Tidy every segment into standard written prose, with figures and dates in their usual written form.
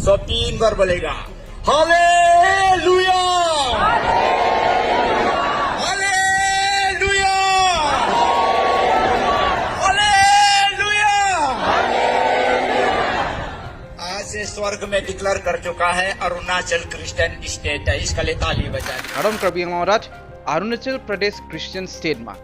सब 3 बार बोलेगा hallelujah, hallelujah, hallelujah. आज से स्वर्ग में डिक्लेयर कर चुका है अरुणाचल क्रिश्चियन स्टेट है। इसका लिए ताली बजा दी। Aram Krabing Marat, Arunachal Pradesh Christian State ma.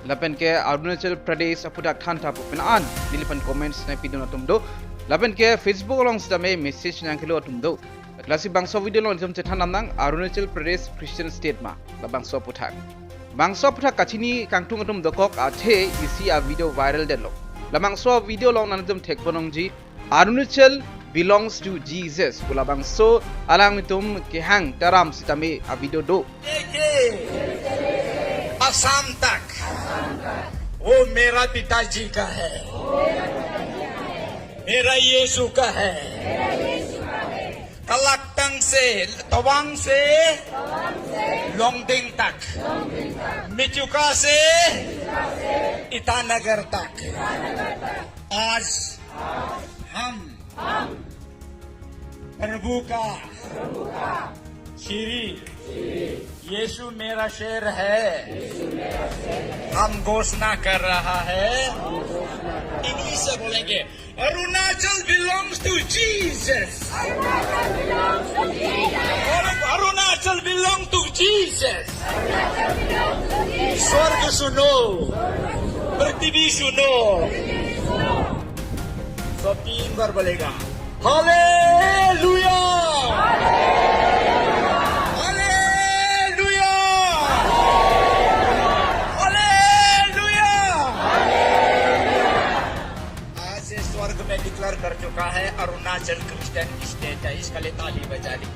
Lapen ke Arunachal Pradesh apudak than tapu penaan. Nilipan comments na pido na tumdo. Lapen ke Facebook along sa may message na kilo tumdo. Klasi bangso video long jom cethan namnang Arunachal Pradesh Christian State ma. La bangso putak. Bangso putak kachini kangtung atum dokok athe isi a video viral delo. La bangso video long nanjom tek ponong ji Arunachal belongs to Jesus. Kula bangso alang itum kehang taram sitame a video do. Assam तक वो मेरा पिताजी का है, मेरा यीशु का है। कलक्टंग से तवांग से लोंगडिंग तक, मिचुका से ईटानगर तक। आज हम प्रभु का श्री यीशु मेरा शेर है, हम घोषणा कर रहा है। इंग्लिश से बोलेंगे Arunachal belongs to Jesus, Arunachal belong to Jesus. स्वर्ग सुनो, पृथ्वी सुनो, सब 3 बार बोलेगा हालेलुया, डिक्लेयर कर चुका है अरुणाचल क्रिश्चियन स्टेट है। इसका लिए ताली बजा दी।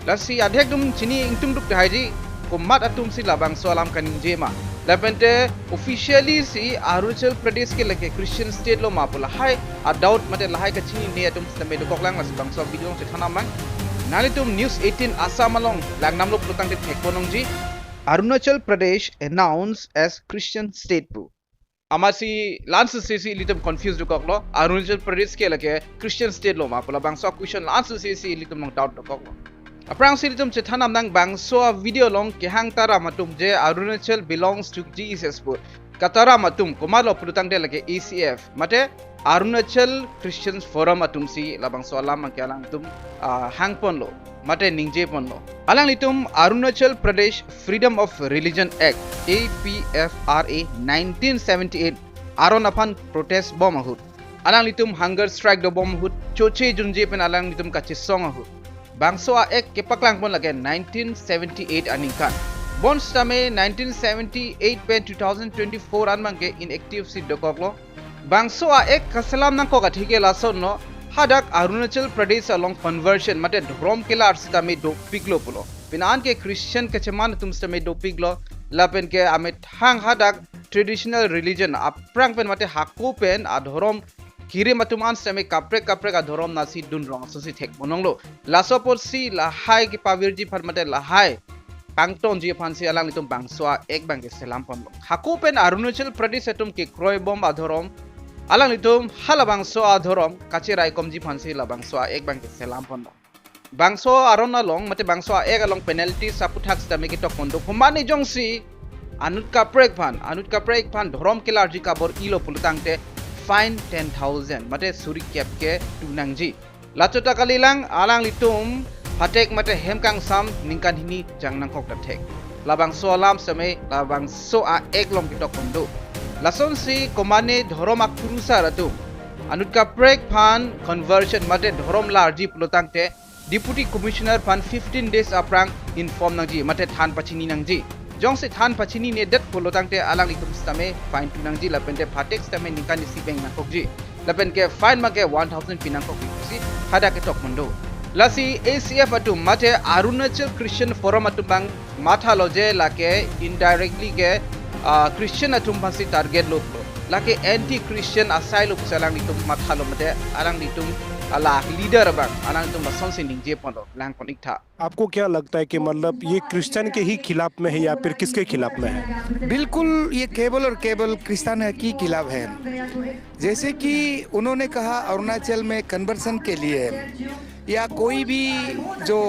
Lasi adhek dum chini ingtum duk haji kumat atum si labang so alam kaning jema. Lapente officially si Arunachal Pradesh ke lake Christian state lo mapula hai a doubt mate lahai ka chini ne atum stame do koklang mas bang so video se thana mang. Nalitum News 18 Assam along langnam lo plutang de thekponong ji Arunachal Pradesh announced as Christian state pu. Amasi lance se litum confused do koklo Arunachal Pradesh ke lake Christian state lo mapula bang so question lance se litum long doubt do koklo. Aprang silitum chethanam nang bangso video long kehang tara matum je Arunachal belongs to Jesus pur katara matum kumalo pulutang de lage ACF mate Arunachal Christians Forum atum si labangso alam mangkalang tum hangpon lo mate ningje pon lo alang litum Arunachal Pradesh Freedom of Religion Act APFRA 1978 aron apan protest bom ahut alang litum hunger strike do bom ahut choche junje pen alang litum kachisong ahut Bangso a ek kepaklang pon lage 1978 aningkan. Bonds tame 1978 pen 2024 anmang ke inactive si dokoklo. Bangso a ek kasalam nang ko kathike lason no hadak Arunachal Pradesh along conversion mate dhrom kela arsitame do piglo pulo. Pinan ke Christian kechaman tum stame do piglo lapen ke amit hang hadak traditional religion aprang pen mate hakku pen adhorom Kiri matuman seme kaprek adhorom nasi dun rong sosi thek mononglo lasopor si lahai ki pavirji pharmate lahai pangton ji phansi alang litum bangsoa ek bangke selam ponlo hakupen Arunachal Pradesh etum ki kroy bom adhorom alang litum hala bangso adhorom kachirai komji phansi la bangsoa ek bangke selam ponlo bangso arona long mate bangsoa ek along penalty saputhak stame ki tok kondo kumani jongsi anut kaprek phan dhorom kelarji kabor ilo pulutangte fine 10,000 mate suri kep ke tunangji lachota kalilang alang litum hatek mate hemkang sam ningkan hini jangnang kok dathek labang so alam same labang so a eklom kitok kondo lason si komane dhorom akpurusa ratu anutka prek phan conversion mate dhorom larji plotangte deputy commissioner phan 15 days aprang inform nangji mate than pachini nangji jong se than pachini ne dat polotangte alang litum stame fine pinangji lapente phatek stame ningkan si bank nakokji lapen ke fine ma ke 1000 pinang kok si hada ke tok mondo lasi ACF atu mate Arunachal Christian Forum atu bang matha loje lake indirectly ke Christian atu pasi target lo lake anti Christian asylum salang litum matha lo mate alang litum Allah leader bang alang litum bason se ningje pondo lang konik tha आपको क्या लगता है कि मतलब ये Christian के ही खिलाफ में है या फिर किसके खिलाफ में है? बिल्कुल ये केवल और केवल क्रिश्चियन के खिलाफ है। जैसे कि उन्होंने कहा अरुणाचल में कन्वर्सन के लिए या कोई भी जो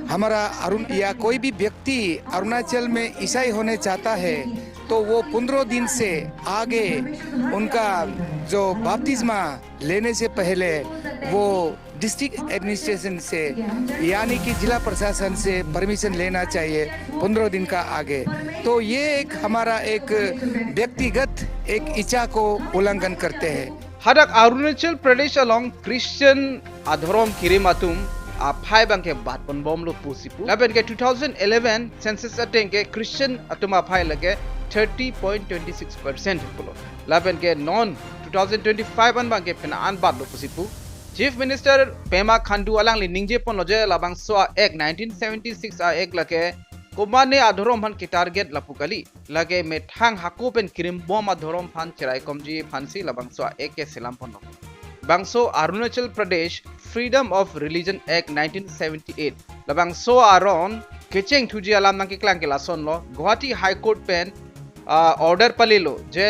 हमारा या कोई भी व्यक्ति अरुणाचल में ईसाई होने चाहता है तो वो 15 दिन से आगे उनका जो बपतिस्मा लेने से पहले वो डिस्ट्रिक्ट एडमिनिस्ट्रेशन से यानी कि जिला प्रशासन से परमिशन लेना चाहिए 15 दिन का आगे। तो ये एक हमारा एक व्यक्तिगत एक इच्छा को उल्लंघन करते हैं। Hadak Arunachal Pradesh along Christian Adhorom Kirimatum a phai bang ke bat pon bom lo pusipu laben ke 2011 census ateng ke Christian atuma phai lage 30.26% pulo laben ke non 2025 an bang ke pena an bat lo pusipu Chief Minister Pema Khandu alang li ningje pon loje labang so ek 1976 a ek lake Komane adhorom han ki target lapukali lage methang hakopen kirim bom adhorom phan chirai komji phansi labang so ek ke selam pon Bangso Arunachal Pradesh Freedom of Religion Act 1978 labang so aron kecheng thuji alam nang ki klang ke lason lo Guwahati High Court pen order palilo je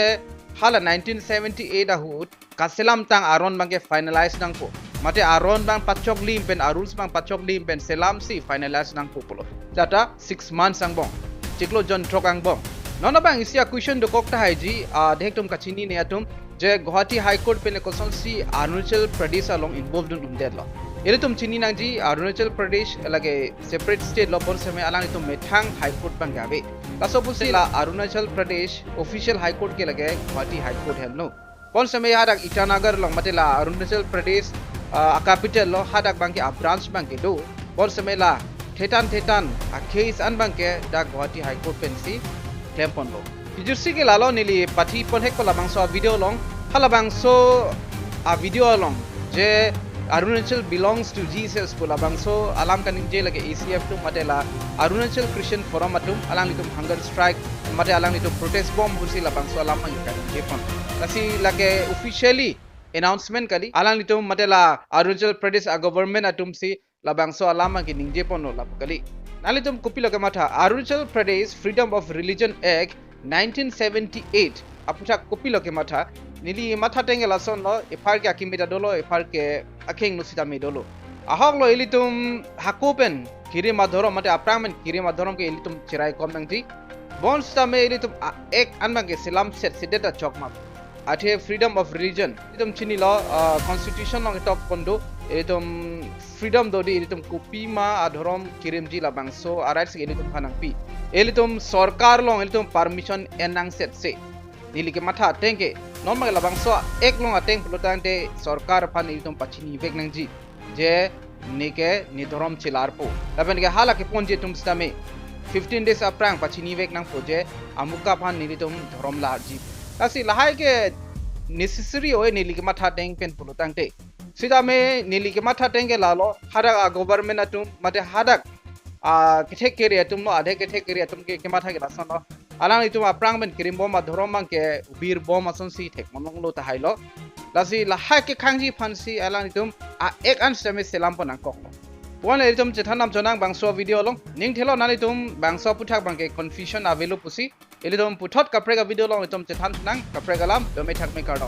hala 1978 ahut kaselam tang aron bang ke finalize nang ko mate aron bang pachok lim pen rules bang pachok lim pen selam si finalize nang ko polo data 6 months ang bong chiklo jon trok ang bong nona bang isia question do kokta hai ji dektum kachini ne atum je Guwahati High Court pen ko son si Arunachal Pradesh along involved in dead law ele tum chini nang ji Arunachal Pradesh lage separate state law bon samay alang itum methang High Court bang gabe kaso pusi la Arunachal Pradesh official High Court ke lage Guwahati High Court hello bon samay hadak Itanagar long matela Arunachal Pradesh capital lo hadak bang ke branch bang ke do bon samay la Thetan a case an bang ke da Guwahati High Court pen si claim pon lo Jursi ke lalo nili pati pon hek ko labang so video long halabang so a video long je Arunachal belongs to Jesus ko labang so alam kaning je lage ACF tu matela Arunachal Christian Forum atum alang litum hunger strike mate alang litum protest bomb bursi labang so alam ang kaning je pon kasi lage officially announcement kali alang litum matela Arunachal Pradesh a government atum si labang so alam ang kining je pon lo lab kali nalitum kupilo ke mata Arunachal Pradesh Freedom of Religion Act 1978 aputa kopilo ke matha nili matha tengela son lo efar ke akimita dolo efar ke akheng nusita me dolo ahok lo elitum hakopen kiri madhorom mate apramen kiri madhorom ke elitum chirai komnangji bon sta me elitum ek anbang ke selam set sedeta chokma athe freedom of religion elitum chini lo constitution long top kondo elitum freedom dodi elitum kopi ma adhorom kirimji labang so aright se elitum phanang pi elitum sarkar long elitum permission enang set se nili ke matha tengke normal labang so ek long ateng plotang te sarkar phan elitum pachini vek nangji je nike ni dhorom chilar po laben ke hala ke ponje tum stame 15 days aprang pachini vek nang poje amuka phan nilitum dhorom la ji kasi lahai ke necessary hoy nili ke matha teng pen plotang te sida me nili ke matha teng ke lalo hadak government atum mate hadak kethek keri atum no adhe kethek keri atum ke matha ke rason no alang itu aprang ben kirim bom adhorom mang ke bir bom ason si thek monong lo ta hailo lasi la ha ke khangji phansi alang itum ek an same selam ponang kok pon itum chethanam jonang bangso video long ning thelo nalitum bangso puthak bang ke confusion avelo pusi elitum puthot kaprega video long itum chethan nang kaprega lam dome thak me kardo